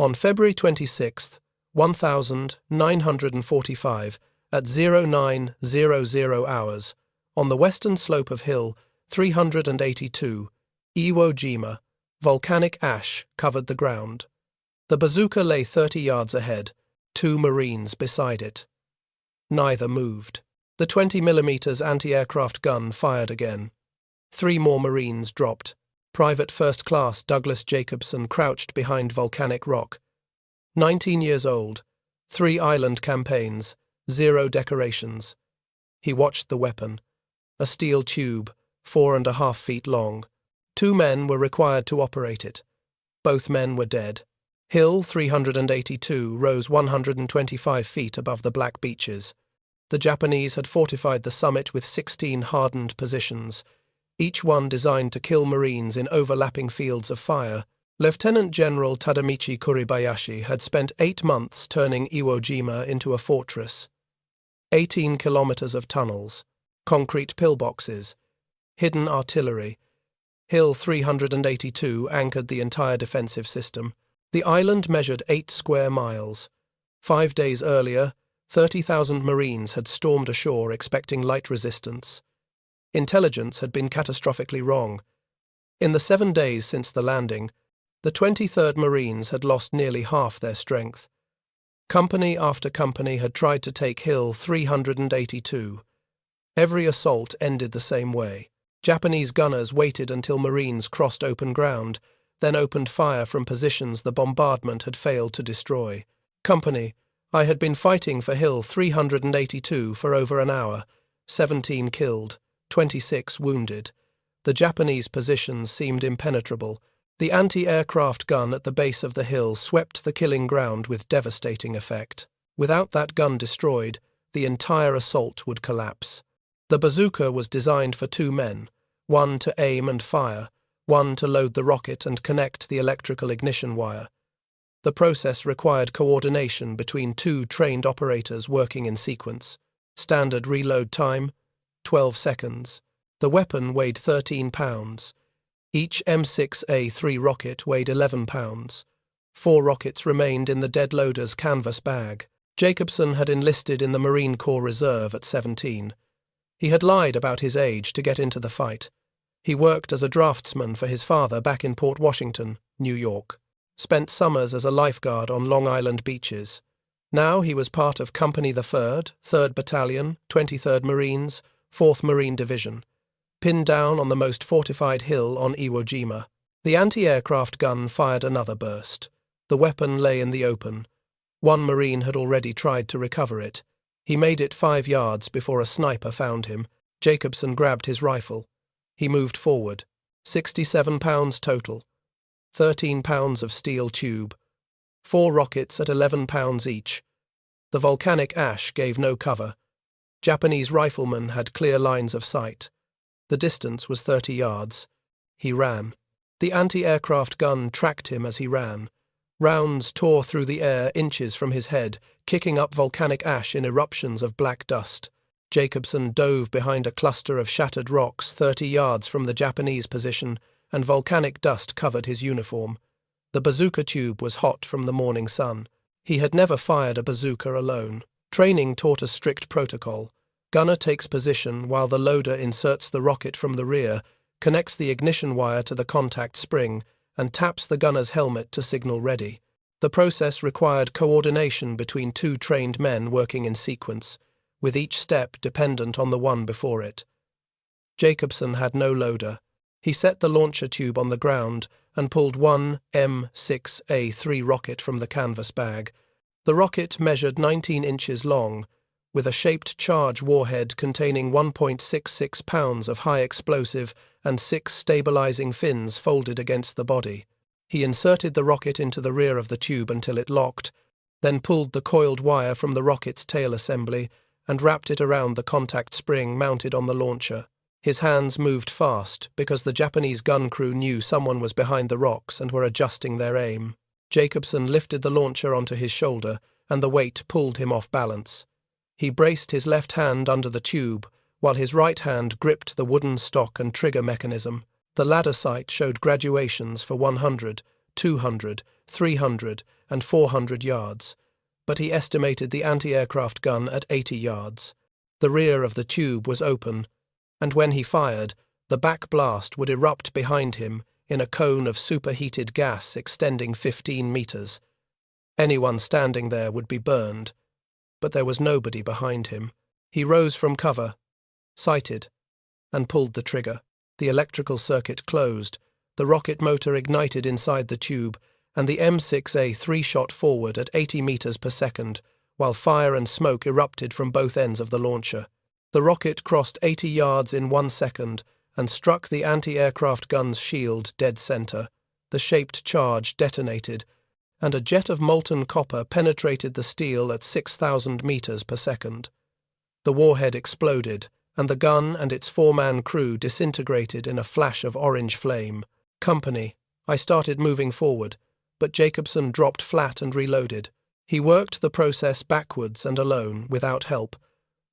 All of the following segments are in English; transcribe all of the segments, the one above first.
On February 26, 1945, at 0900 hours, on the western slope of Hill 382, Iwo Jima, volcanic ash covered the ground. The bazooka lay 30 yards ahead, 2 Marines beside it. Neither moved. The 20mm anti-aircraft gun fired again. 3 more Marines dropped. Private First Class Douglas Jacobson crouched behind volcanic rock. 19 years old, 3 island campaigns, 0 decorations. He watched the weapon, a steel tube, 4.5 feet long. 2 men were required to operate it. Both men were dead. Hill 382 rose 125 feet above the black beaches. The Japanese had fortified the summit with 16 hardened positions, each one designed to kill Marines in overlapping fields of fire. Lieutenant General Tadamichi Kuribayashi had spent 8 months turning Iwo Jima into a fortress. 18 kilometers of tunnels, concrete pillboxes, hidden artillery. Hill 382 anchored the entire defensive system. The island measured 8 square miles. 5 days earlier, 30,000 Marines had stormed ashore expecting light resistance. Intelligence had been catastrophically wrong. In the 7 days since the landing, the 23rd Marines had lost nearly half their strength. Company after company had tried to take Hill 382. Every assault ended the same way. Japanese gunners waited until Marines crossed open ground, then opened fire from positions the bombardment had failed to destroy. Company, I had been fighting for Hill 382 for over an hour, 17 killed, 26 wounded. The Japanese positions seemed impenetrable. The anti-aircraft gun at the base of the hill swept the killing ground with devastating effect. Without that gun destroyed, the entire assault would collapse. The bazooka was designed for 2 men, 1 to aim and fire, 1 to load the rocket and connect the electrical ignition wire. The process required coordination between 2 trained operators working in sequence. Standard reload time, 12 seconds. The weapon weighed 13 pounds. Each M6A3 rocket weighed 11 pounds. 4 rockets remained in the dead loader's canvas bag. Jacobson had enlisted in the Marine Corps Reserve at 17. He had lied about his age to get into the fight. He worked as a draftsman for his father back in Port Washington, New York. Spent summers as a lifeguard on Long Island beaches. Now he was part of Company the 3rd, 3rd Battalion, 23rd Marines, 4th Marine Division, pinned down on the most fortified hill on Iwo Jima. The anti-aircraft gun fired another burst. The weapon lay in the open. 1 Marine had already tried to recover it. He made it 5 yards before a sniper found him. Jacobson grabbed his rifle. He moved forward. 67 pounds total. 13 pounds of steel tube. 4 rockets at 11 pounds each. The volcanic ash gave no cover. Japanese riflemen had clear lines of sight. The distance was 30 yards. He ran. The anti-aircraft gun tracked him as he ran. Rounds tore through the air inches from his head, kicking up volcanic ash in eruptions of black dust. Jacobson dove behind a cluster of shattered rocks 30 yards from the Japanese position, and volcanic dust covered his uniform. The bazooka tube was hot from the morning sun. He had never fired a bazooka alone. Training taught a strict protocol. Gunner takes position while the loader inserts the rocket from the rear, connects the ignition wire to the contact spring, and taps the gunner's helmet to signal ready. The process required coordination between 2 trained men working in sequence, with each step dependent on the one before it. Jacobson had no loader. He set the launcher tube on the ground and pulled 1 M6A3 rocket from the canvas bag. The rocket measured 19 inches long, with a shaped charge warhead containing 1.66 pounds of high explosive and 6 stabilizing fins folded against the body. He inserted the rocket into the rear of the tube until it locked, then pulled the coiled wire from the rocket's tail assembly and wrapped it around the contact spring mounted on the launcher. His hands moved fast because the Japanese gun crew knew someone was behind the rocks and were adjusting their aim. Jacobson lifted the launcher onto his shoulder, and the weight pulled him off balance. He braced his left hand under the tube, while his right hand gripped the wooden stock and trigger mechanism. The ladder sight showed graduations for 100, 200, 300, and 400 yards, but he estimated the anti-aircraft gun at 80 yards. The rear of the tube was open, and when he fired, the back blast would erupt behind him in a cone of superheated gas extending 15 meters. Anyone standing there would be burned, but there was nobody behind him. He rose from cover, sighted, and pulled the trigger. The electrical circuit closed, the rocket motor ignited inside the tube, and the M6A3 shot forward at 80 meters per second, while fire and smoke erupted from both ends of the launcher. The rocket crossed 80 yards in 1 second and struck the anti-aircraft gun's shield dead center. The shaped charge detonated, and a jet of molten copper penetrated the steel at 6,000 meters per second. The warhead exploded, and the gun and its 4-man crew disintegrated in a flash of orange flame. Company, I started moving forward, but Jacobson dropped flat and reloaded. He worked the process backwards and alone, without help,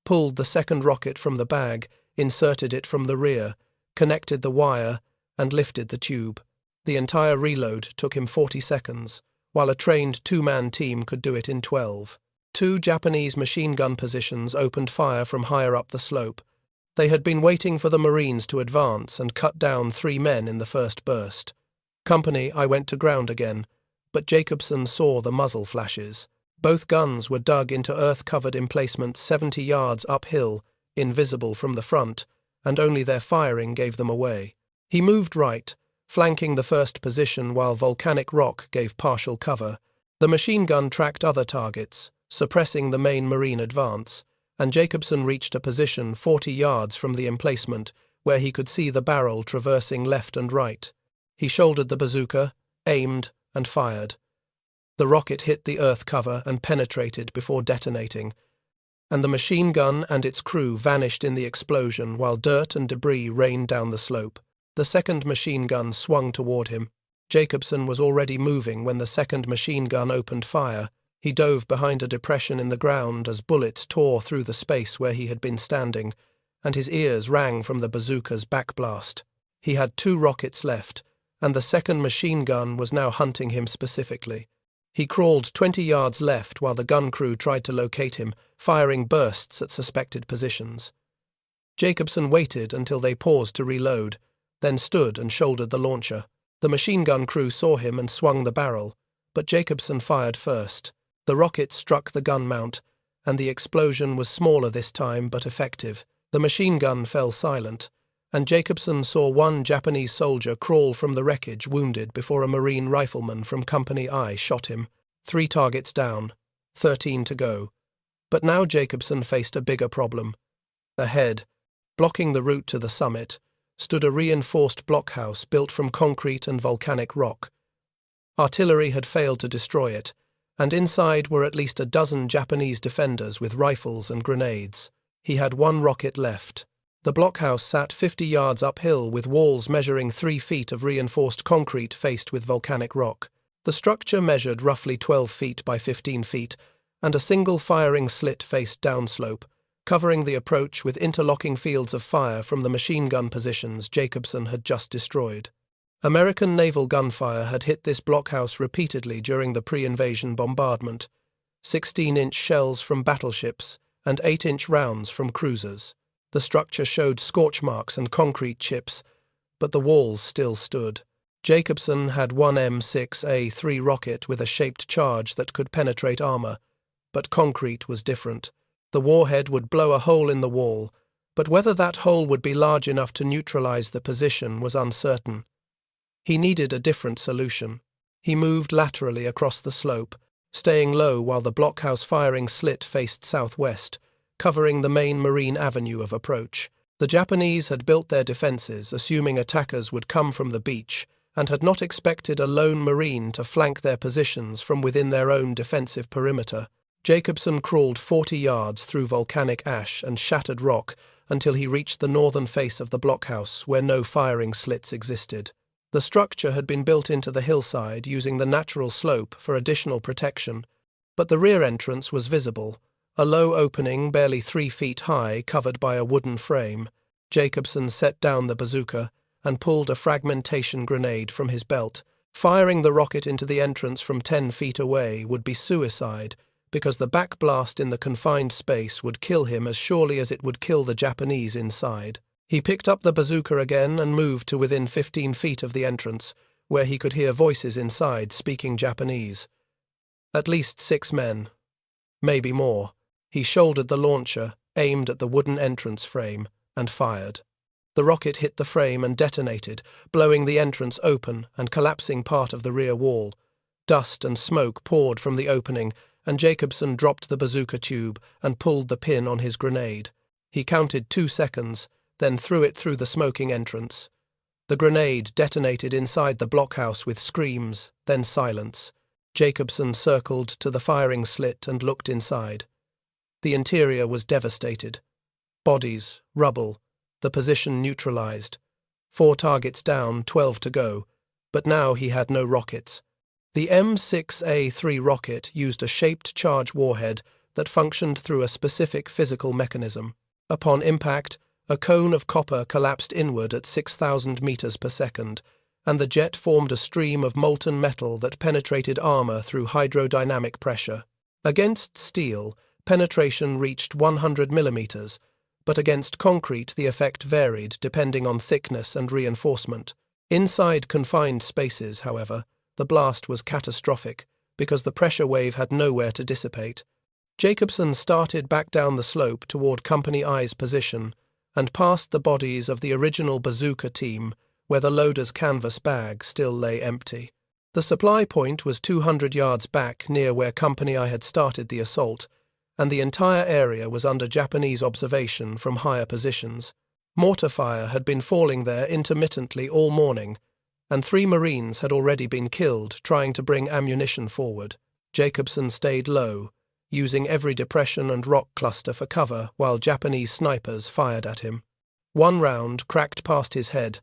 pulled the second rocket from the bag, inserted it from the rear, connected the wire, and lifted the tube. The entire reload took him 40 seconds, while a trained 2-man team could do it in 12. 2 Japanese machine gun positions opened fire from higher up the slope. They had been waiting for the Marines to advance and cut down 3 men in the first burst. Company, I went to ground again, but Jacobson saw the muzzle flashes. Both guns were dug into earth-covered emplacements 70 yards uphill, invisible from the front, and only their firing gave them away. He moved right, flanking the first position while volcanic rock gave partial cover. The machine gun tracked other targets, suppressing the main Marine advance, and Jacobson reached a position 40 yards from the emplacement where he could see the barrel traversing left and right. He shouldered the bazooka, aimed, and fired. The rocket hit the earth cover and penetrated before detonating, and the machine gun and its crew vanished in the explosion while dirt and debris rained down the slope. The second machine gun swung toward him. Jacobson was already moving when the second machine gun opened fire. He dove behind a depression in the ground as bullets tore through the space where he had been standing, and his ears rang from the bazooka's backblast. He had 2 rockets left, and the second machine gun was now hunting him specifically. He crawled 20 yards left while the gun crew tried to locate him, firing bursts at suspected positions. Jacobson waited until they paused to reload, then stood and shouldered the launcher. The machine gun crew saw him and swung the barrel, but Jacobson fired first. The rocket struck the gun mount, and the explosion was smaller this time but effective. The machine gun fell silent, and Jacobson saw 1 Japanese soldier crawl from the wreckage wounded before a Marine rifleman from Company I shot him. 3 targets down, 13 to go. But now Jacobson faced a bigger problem. Ahead, blocking the route to the summit, stood a reinforced blockhouse built from concrete and volcanic rock. Artillery had failed to destroy it, and inside were at least a dozen Japanese defenders with rifles and grenades. He had 1 rocket left. The blockhouse sat 50 yards uphill with walls measuring 3 feet of reinforced concrete faced with volcanic rock. The structure measured roughly 12 feet by 15 feet, and a single firing slit faced downslope, covering the approach with interlocking fields of fire from the machine gun positions Jacobson had just destroyed. American naval gunfire had hit this blockhouse repeatedly during the pre-invasion bombardment, 16-inch shells from battleships and 8-inch rounds from cruisers. The structure showed scorch marks and concrete chips, but the walls still stood. Jacobson had 1 M6A3 rocket with a shaped charge that could penetrate armor, but concrete was different. The warhead would blow a hole in the wall, but whether that hole would be large enough to neutralize the position was uncertain. He needed a different solution. He moved laterally across the slope, staying low while the blockhouse firing slit faced southwest, covering the main Marine avenue of approach. The Japanese had built their defenses, assuming attackers would come from the beach, and had not expected a lone Marine to flank their positions from within their own defensive perimeter. Jacobson crawled 40 yards through volcanic ash and shattered rock until he reached the northern face of the blockhouse, where no firing slits existed. The structure had been built into the hillside using the natural slope for additional protection, but the rear entrance was visible, a low opening barely 3 feet high covered by a wooden frame. Jacobson set down the bazooka and pulled a fragmentation grenade from his belt, Firing the rocket into the entrance from 10 feet away would be suicide, because the backblast in the confined space would kill him as surely as it would kill the Japanese inside. He picked up the bazooka again and moved to within 15 feet of the entrance, where he could hear voices inside speaking Japanese. At least 6 men. Maybe more. He shouldered the launcher, aimed at the wooden entrance frame, and fired. The rocket hit the frame and detonated, blowing the entrance open and collapsing part of the rear wall. Dust and smoke poured from the opening, and Jacobson dropped the bazooka tube and pulled the pin on his grenade. He counted 2 seconds, then threw it through the smoking entrance. The grenade detonated inside the blockhouse with screams, then silence. Jacobson circled to the firing slit and looked inside. The interior was devastated. Bodies, rubble, the position neutralized. 4 targets down, 12 to go, but now he had no rockets. The M6A3 rocket used a shaped charge warhead that functioned through a specific physical mechanism. Upon impact, a cone of copper collapsed inward at 6,000 meters per second, and the jet formed a stream of molten metal that penetrated armor through hydrodynamic pressure. Against steel, penetration reached 100 millimeters, but against concrete the effect varied depending on thickness and reinforcement. Inside confined spaces, however, the blast was catastrophic because the pressure wave had nowhere to dissipate. Jacobson started back down the slope toward Company I's position and past the bodies of the original bazooka team where the loader's canvas bag still lay empty. The supply point was 200 yards back near where Company I had started the assault, and the entire area was under Japanese observation from higher positions. Mortar fire had been falling there intermittently all morning, and 3 Marines had already been killed trying to bring ammunition forward. Jacobson stayed low, using every depression and rock cluster for cover while Japanese snipers fired at him. 1 round cracked past his head,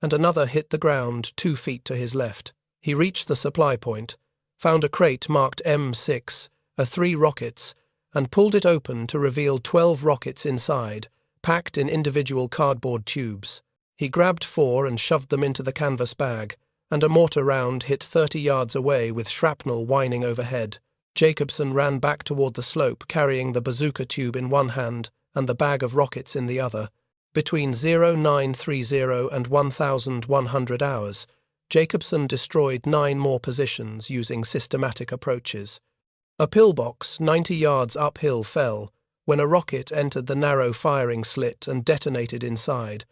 and another hit the ground 2 feet to his left. He reached the supply point, found a crate marked M6, 3 rockets, and pulled it open to reveal 12 rockets inside, packed in individual cardboard tubes. He grabbed 4 and shoved them into the canvas bag, and a mortar round hit 30 yards away with shrapnel whining overhead. Jacobson ran back toward the slope carrying the bazooka tube in one hand and the bag of rockets in the other. Between 0930 and 1100 hours, Jacobson destroyed 9 more positions using systematic approaches. A pillbox 90 yards uphill fell when a rocket entered the narrow firing slit and detonated inside,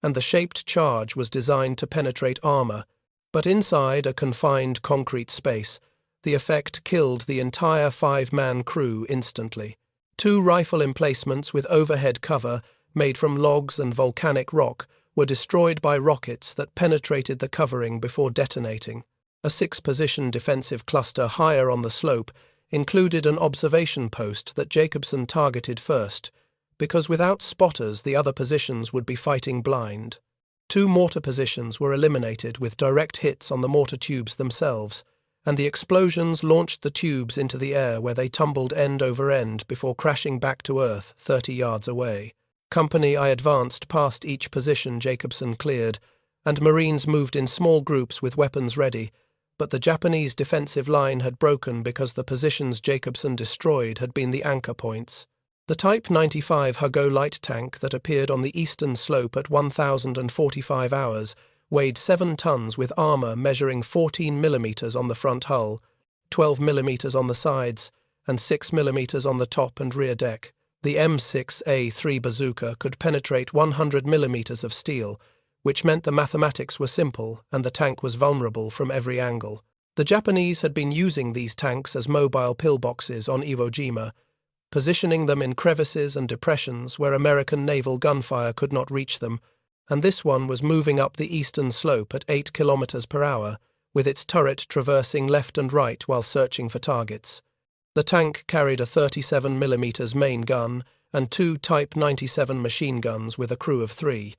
and the shaped charge was designed to penetrate armor, but inside a confined concrete space, the effect killed the entire 5-man crew instantly. 2 rifle emplacements with overhead cover made from logs and volcanic rock were destroyed by rockets that penetrated the covering before detonating. A 6-position defensive cluster higher on the slope included an observation post that Jacobson targeted first, because without spotters the other positions would be fighting blind. 2 mortar positions were eliminated with direct hits on the mortar tubes themselves, and the explosions launched the tubes into the air where they tumbled end over end before crashing back to earth 30 yards away. Company I advanced past each position Jacobson cleared, and Marines moved in small groups with weapons ready, but the Japanese defensive line had broken because the positions Jacobson destroyed had been the anchor points. The Type 95 Hugo light tank that appeared on the eastern slope at 1,045 hours weighed 7 tons with armor measuring 14 millimeters on the front hull, 12 millimeters on the sides, and 6 millimeters on the top and rear deck. The M6A3 bazooka could penetrate 100 millimeters of steel, which meant the mathematics were simple and the tank was vulnerable from every angle. The Japanese had been using these tanks as mobile pillboxes on Iwo Jima, positioning them in crevices and depressions where American naval gunfire could not reach them, and this one was moving up the eastern slope at 8 kilometers per hour, with its turret traversing left and right while searching for targets. The tank carried a 37 mm main gun and 2 Type 97 machine guns with a crew of 3,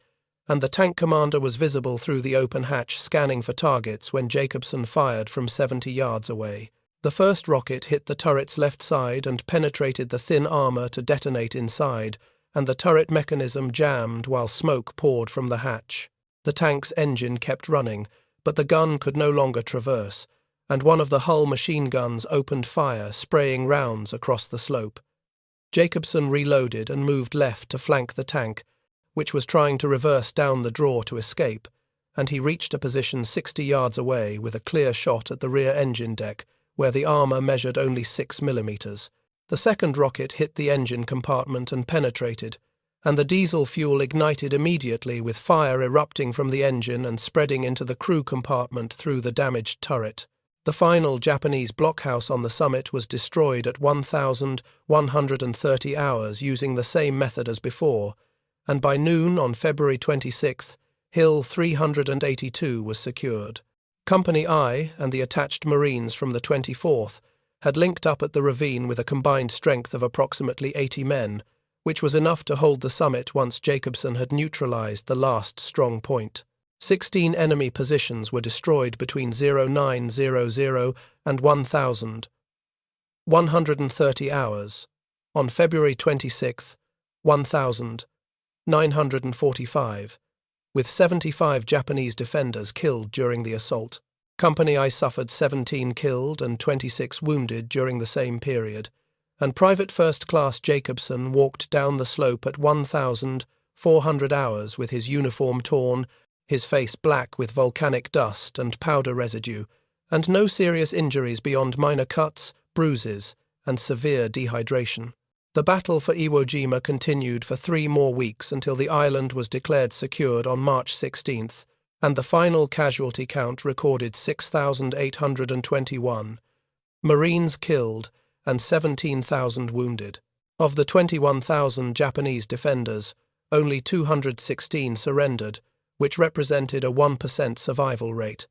and the tank commander was visible through the open hatch scanning for targets when Jacobson fired from 70 yards away. The first rocket hit the turret's left side and penetrated the thin armor to detonate inside, and the turret mechanism jammed while smoke poured from the hatch. The tank's engine kept running, but the gun could no longer traverse, and one of the Hull machine guns opened fire, spraying rounds across the slope. Jacobson reloaded and moved left to flank the tank, which was trying to reverse down the draw to escape, and he reached a position 60 yards away with a clear shot at the rear engine deck, where the armour measured only 6 millimeters. The second rocket hit the engine compartment and penetrated, and the diesel fuel ignited immediately, with fire erupting from the engine and spreading into the crew compartment through the damaged turret. The final Japanese blockhouse on the summit was destroyed at 1,130 hours using the same method as before, and by noon on February 26th, Hill 382 was secured. Company I and the attached Marines from the 24th had linked up at the ravine with a combined strength of approximately 80 men, which was enough to hold the summit once Jacobson had neutralized the last strong point. 16 enemy positions were destroyed between 0900 and 1000. 130 hours. On February 26th, 1945, with 75 Japanese defenders killed during the assault. Company I suffered 17 killed and 26 wounded during the same period, and Private First Class Jacobson walked down the slope at 1,400 hours with his uniform torn, his face black with volcanic dust and powder residue, and no serious injuries beyond minor cuts, bruises, and severe dehydration. The battle for Iwo Jima continued for 3 more weeks until the island was declared secured on March 16th, and the final casualty count recorded 6,821 Marines killed and 17,000 wounded. Of the 21,000 Japanese defenders, only 216 surrendered, which represented a 1% survival rate.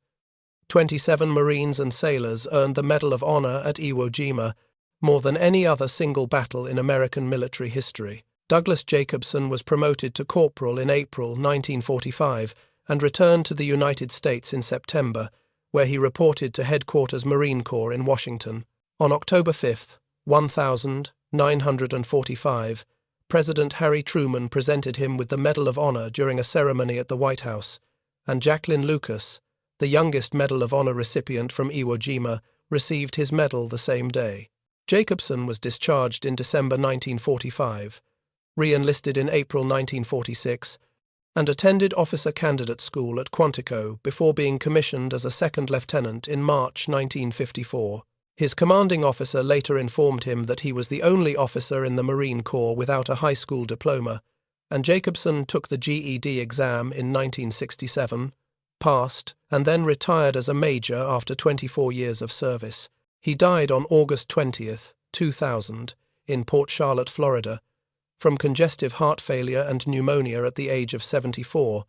27 Marines and sailors earned the Medal of Honor at Iwo Jima, more than any other single battle in American military history. Douglas Jacobson was promoted to corporal in April 1945 and returned to the United States in September, where he reported to Headquarters Marine Corps in Washington. On October 5, 1945, President Harry Truman presented him with the Medal of Honor during a ceremony at the White House, and Jacqueline Lucas, the youngest Medal of Honor recipient from Iwo Jima, received his medal the same day. Jacobson was discharged in December 1945, re-enlisted in April 1946, and attended officer candidate school at Quantico before being commissioned as a second lieutenant in March 1954. His commanding officer later informed him that he was the only officer in the Marine Corps without a high school diploma, and Jacobson took the GED exam in 1967, passed, and then retired as a major after 24 years of service. He died on August 20, 2000, in Port Charlotte, Florida, from congestive heart failure and pneumonia at the age of 74,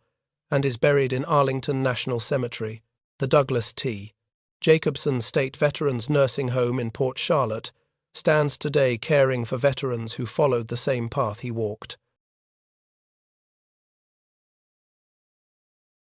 and is buried in Arlington National Cemetery, the Douglas T. Jacobson State Veterans Nursing Home in Port Charlotte stands today caring for veterans who followed the same path he walked.